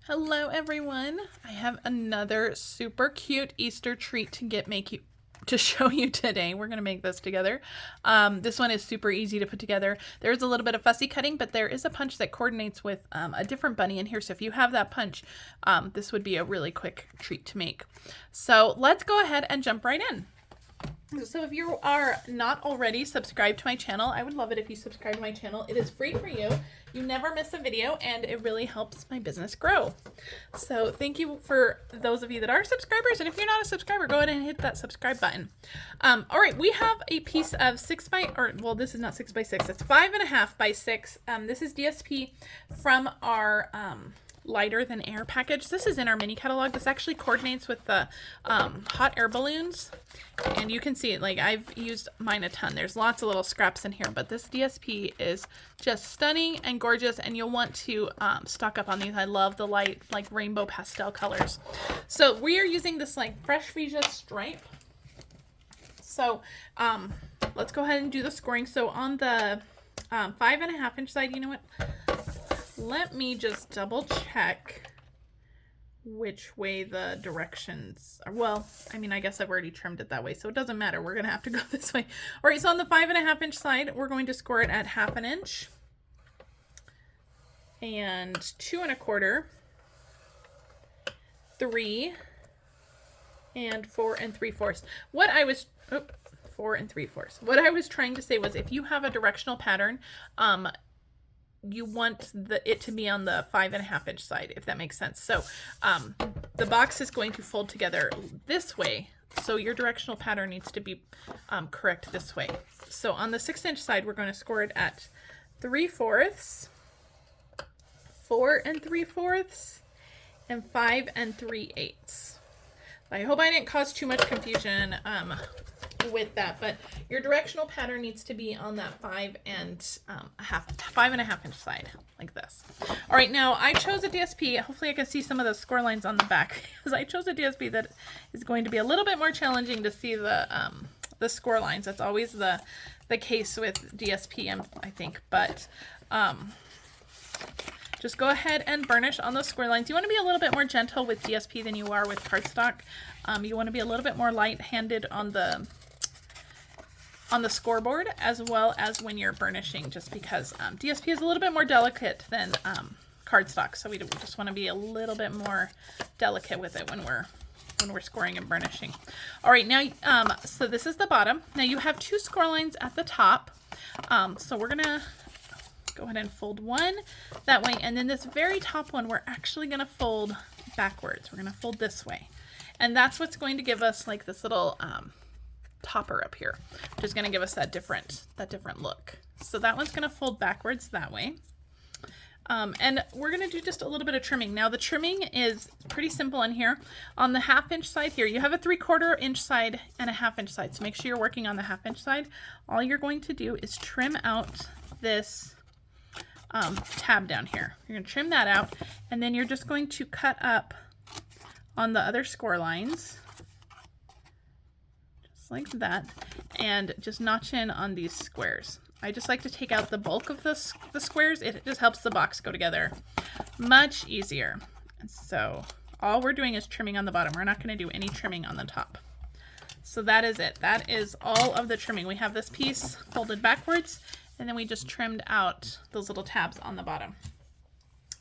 Hello everyone. I have another super cute Easter treat to show you today. We're going to make this together. This one is super easy to put together. There's a little bit of fussy cutting, but there is a punch that coordinates with a different bunny in here. So if you have that punch, this would be a really quick treat to make. So let's go ahead and jump right in. So if you are not already subscribed to my channel, I would love it if you subscribe to my channel. It is free for you. You never miss a video, and it really helps my business grow. So thank you for those of you that are subscribers, and if you're not a subscriber, go ahead and hit that subscribe button. All right, we have a piece of this is not 6 by 6, it's 5.5 by 6. This is DSP from our lighter than air package. This is in our mini catalog. This actually coordinates with the hot air balloons, and you can see it. Like, I've used mine a ton. There's lots of little scraps in here, but this DSP is just stunning and gorgeous, and you'll want to stock up on these. I love the light, like, rainbow pastel colors. So we are using this like fresh freesia stripe. So let's go ahead and do the scoring. So on the 5.5 inch side, you know what? Let me just double check which way the directions are. Well, I mean, I guess I've already trimmed it that way, so it doesn't matter. We're going to have to go this way. All right, so on the 5.5 inch side, we're going to score it at 1/2 inch and 2 1/4, 3 and 4 3/4. 4 3/4. What I was trying to say was, if you have a directional pattern, you want it to be on the 5.5 inch side, if that makes sense. So the box is going to fold together this way, so your directional pattern needs to be correct this way. So on the 6 inch side, we're going to score it at 3/4, 4 3/4, and 5 3/8. I hope I didn't cause too much confusion with that, but your directional pattern needs to be on that 5.5 inch side, like this. All right, now I chose a DSP. Hopefully I can see some of the score lines on the back, because I chose a DSP that is going to be a little bit more challenging to see the score lines. That's always the case with DSP, I think, but just go ahead and burnish on those square lines. You want to be a little bit more gentle with DSP than you are with cardstock. You want to be a little bit more light-handed on the scoreboard, as well as when you're burnishing, just because DSP is a little bit more delicate than cardstock. So we just want to be a little bit more delicate with it when we're scoring and burnishing. All right, now so this is the bottom. Now you have 2 score lines at the top. So we're gonna go ahead and fold one that way, and then this very top one we're actually going to fold backwards. We're going to fold this way, and that's what's going to give us like this little topper up here, which is going to give us that different look. So that one's going to fold backwards that way, and we're going to do just a little bit of trimming. Now the trimming is pretty simple in here. On the 1/2 inch side here, you have a 3/4 inch side and a 1/2 inch side, so make sure you're working on the 1/2 inch side. All you're going to do is trim out this tab down here. You're going to trim that out, and then you're just going to cut up on the other score lines, just like that, and just notch in on these squares. I just like to take out the bulk of the squares. It just helps the box go together much easier. And so all we're doing is trimming on the bottom. We're not going to do any trimming on the top. So that is it. That is all of the trimming. We have this piece folded backwards, and then we just trimmed out those little tabs on the bottom,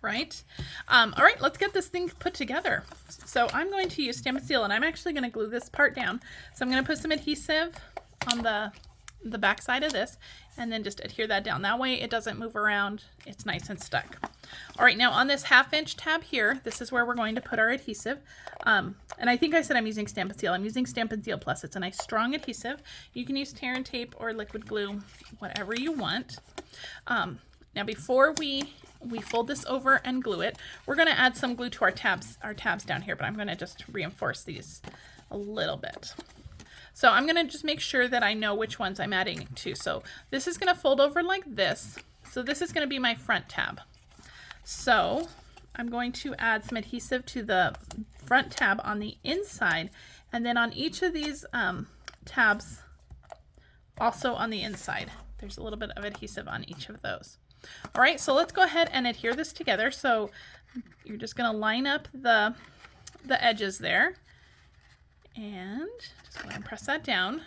right? All right, let's get this thing put together. So I'm going to use Stampin' Seal, and I'm actually going to glue this part down. So I'm going to put some adhesive on the back side of this, and then just adhere that down. That way it doesn't move around. It's nice and stuck. All right, now on this 1/2 inch tab here, this is where we're going to put our adhesive. And I think I said I'm using Stampin' Seal. I'm using Stampin' Seal Plus. It's a nice strong adhesive. You can use tear and tape or liquid glue, whatever you want. Now before we fold this over and glue it, we're going to add some glue to our tabs down here, but I'm going to just reinforce these a little bit. So I'm going to just make sure that I know which ones I'm adding to. So this is going to fold over like this. So this is going to be my front tab. So I'm going to add some adhesive to the front tab on the inside, and then on each of these tabs also on the inside. There's a little bit of adhesive on each of those. All right, so let's go ahead and adhere this together. So you're just gonna line up the edges there, and just go ahead and press that down.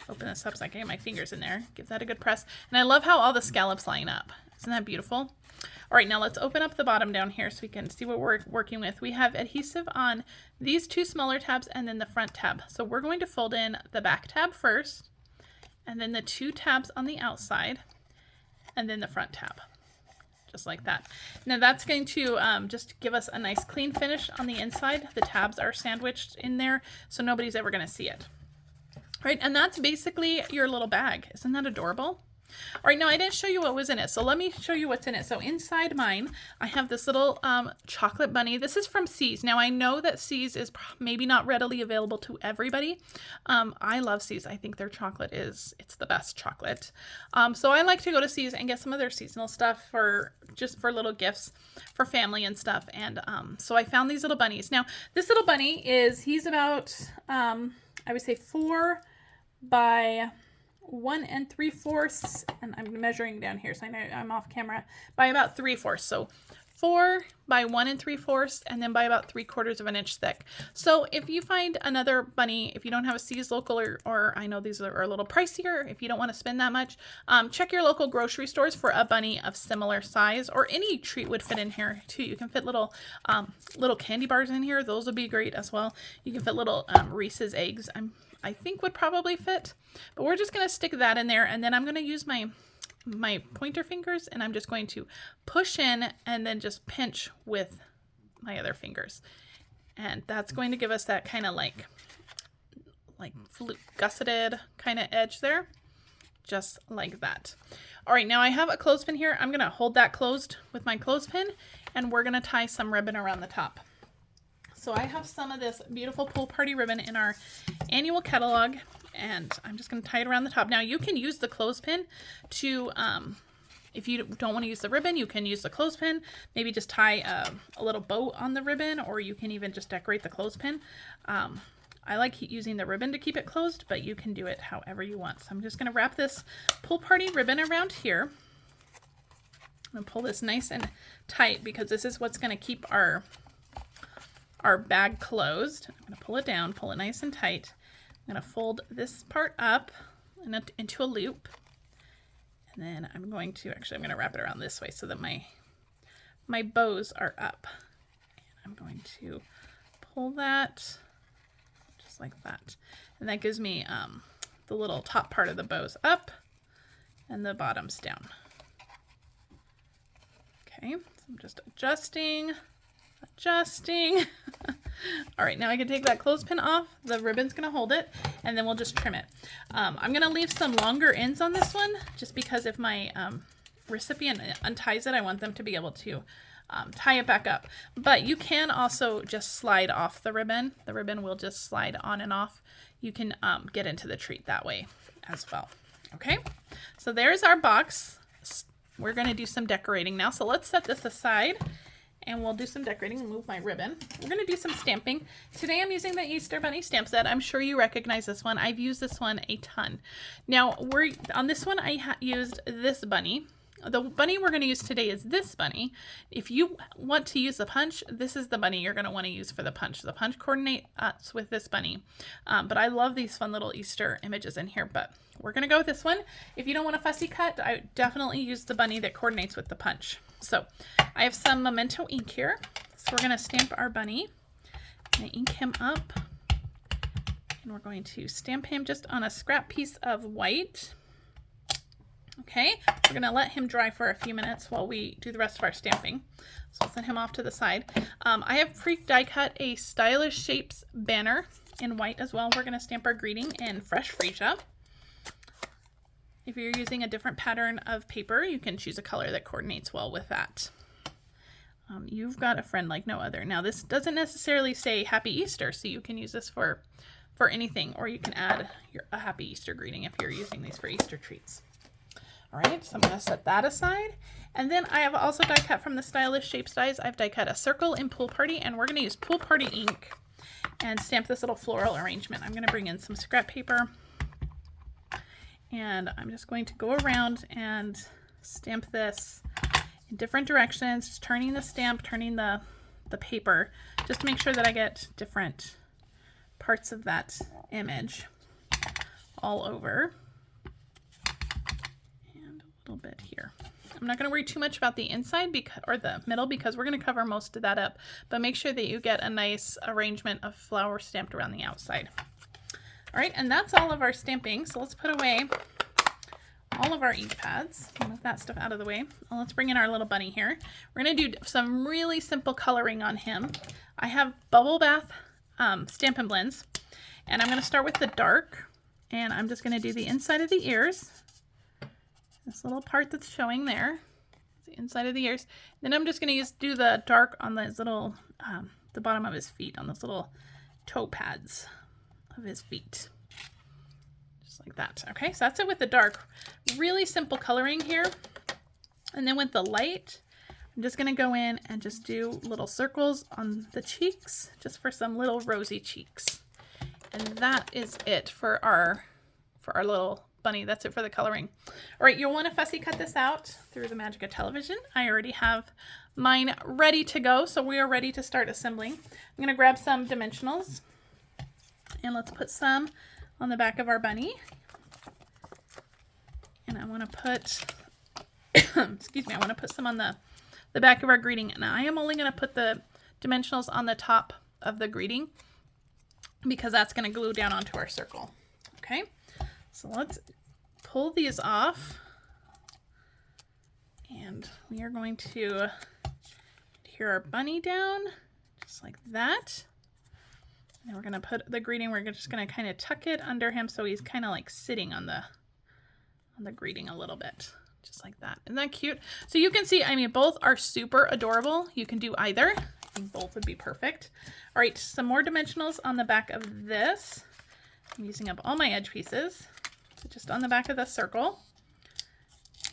Open this up so I can get my fingers in there. Give that a good press. And I love how all the scallops line up. Isn't that beautiful? All right, now let's open up the bottom down here so we can see what we're working with. We have adhesive on these two smaller tabs and then the front tab. So we're going to fold in the back tab first, and then the two tabs on the outside, and then the front tab, just like that. Now that's going to just give us a nice clean finish on the inside. The tabs are sandwiched in there, so nobody's ever gonna see it. Right, and that's basically your little bag. Isn't that adorable? All right, now I didn't show you what was in it, so let me show you what's in it. So inside mine, I have this little chocolate bunny. This is from See's. Now I know that See's is maybe not readily available to everybody. I love See's. I think their chocolate it's the best chocolate. So I like to go to See's and get some of their seasonal stuff just for little gifts for family and stuff. And so I found these little bunnies. Now this little bunny he's about, I would say 4 by 1 3/4, and I'm measuring down here, so I know I'm off camera, by about 3/4. So 4 by 1 3/4, and then by about 3/4 of an inch thick. So if you find another bunny, if you don't have a See's local, or I know these are a little pricier, if you don't want to spend that much, check your local grocery stores for a bunny of similar size, or any treat would fit in here too. You can fit little candy bars in here. Those would be great as well. You can fit little Reese's eggs. I think would probably fit, but we're just going to stick that in there, and then I'm going to use my pointer fingers, and I'm just going to push in and then just pinch with my other fingers, and that's going to give us that kind of like gusseted kind of edge there, just like that. All right, now I have a clothespin here. I'm going to hold that closed with my clothespin, and we're going to tie some ribbon around the top. So I have some of this beautiful pool party ribbon in our annual catalog, and I'm just going to tie it around the top. Now you can use the clothespin to, if you don't want to use the ribbon, you can use the clothespin. Maybe just tie a little bow on the ribbon, or you can even just decorate the clothespin. I like using the ribbon to keep it closed, but you can do it however you want. So I'm just going to wrap this pool party ribbon around here. I'm going to pull this nice and tight because this is what's going to keep our bag closed. I'm going to pull it down, pull it nice and tight. I'm going to fold this part up into a loop. And then I'm going to wrap it around this way so that my bows are up. And I'm going to pull that just like that. And that gives me the little top part of the bows up and the bottoms down. Okay, so I'm just adjusting. All right, now I can take that clothespin off. The ribbon's gonna hold it, and then we'll just trim it. I'm gonna leave some longer ends on this one, just because if my recipient unties it, I want them to be able to tie it back up. But you can also just slide off the ribbon. The ribbon will just slide on and off. You can get into the treat that way as well. Okay, so there's our box. We're gonna do some decorating now. So let's set this aside, and we'll do some decorating and move my ribbon. We're going to do some stamping. Today I'm using the Easter Bunny stamp set. I'm sure you recognize this one. I've used this one a ton. Now, on this one, I used this bunny. The bunny we're going to use today is this bunny. If you want to use the punch, this is the bunny you're going to want to use for the punch. The punch coordinates with this bunny. But I love these fun little Easter images in here, but we're going to go with this one. If you don't want a fussy cut, I definitely use the bunny that coordinates with the punch. So I have some Memento ink here. So we're going to stamp our bunny. I'm going to ink him up. And we're going to stamp him just on a scrap piece of white. Okay, we're going to let him dry for a few minutes while we do the rest of our stamping. So I'll send him off to the side. I have pre-die cut a Stylish Shapes banner in white as well. We're going to stamp our greeting in fresh freesia. If you're using a different pattern of paper, you can choose a color that coordinates well with that. You've got a friend like no other. Now this doesn't necessarily say Happy Easter, so you can use this for anything, or you can add a Happy Easter greeting if you're using these for Easter treats. All right, so I'm going to set that aside. And then I have also die cut from the Stylish Shapes dies. I've die cut a circle in Pool Party, and we're going to use Pool Party ink and stamp this little floral arrangement. I'm going to bring in some scrap paper, and I'm just going to go around and stamp this in different directions, just turning the stamp, turning the paper, just to make sure that I get different parts of that image all over. And a little bit here. I'm not going to worry too much about the inside or the middle because we're going to cover most of that up, but make sure that you get a nice arrangement of flower stamped around the outside. All right, and that's all of our stamping. So let's put away all of our ink pads. Move that stuff out of the way. Well, let's bring in our little bunny here. We're going to do some really simple coloring on him. I have Bubble Bath Stampin' Blends, and I'm going to start with the dark, and I'm just going to do the inside of the ears. This little part that's showing there, the inside of the ears. Then I'm just going to do the dark on those little, the bottom of his feet, on those little toe pads of his feet. Just like that. Okay, so that's it with the dark. Really simple coloring here. And then with the light, I'm just going to go in and just do little circles on the cheeks, just for some little rosy cheeks. And that is it for our little bunny. That's it for the coloring. All right, you'll want to fussy cut this out through the magic of television. I already have mine ready to go, so we are ready to start assembling. I'm going to grab some dimensionals, and let's put some on the back of our bunny. And I want to put, excuse me, I want to put some on the back of our greeting. And I am only going to put the dimensionals on the top of the greeting because that's going to glue down onto our circle. Okay, so let's pull these off. And we are going to adhere our bunny down just like that. And we're going to put the greeting, we're just going to kind of tuck it under him so he's kind of like sitting on the greeting a little bit. Just like that. Isn't that cute? So you can see, I mean, both are super adorable. You can do either. I think both would be perfect. All right, some more dimensionals on the back of this. I'm using up all my edge pieces. So just on the back of the circle.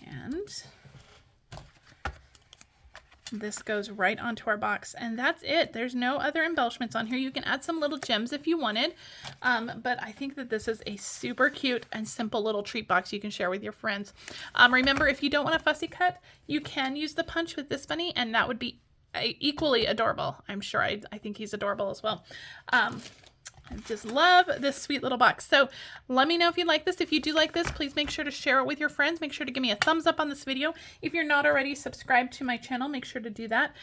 And this goes right onto our box, and that's it. There's no other embellishments on here. You can add some little gems if you wanted, but I think that this is a super cute and simple little treat box you can share with your friends. Remember, if you don't want a fussy cut, you can use the punch with this bunny, and that would be equally adorable. I'm sure I think he's adorable as well. I just love this sweet little box. So let me know if you like this. If you do like this, please make sure to share it with your friends. Make sure to give me a thumbs up on this video. If you're not already subscribed to my channel, make sure to do that.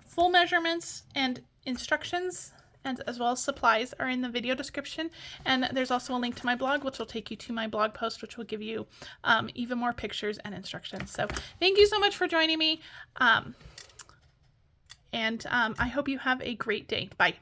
Full measurements and instructions, and as well as supplies, are in the video description. And there's also a link to my blog, which will take you to my blog post, which will give you even more pictures and instructions. So thank you so much for joining me. I hope you have a great day. Bye.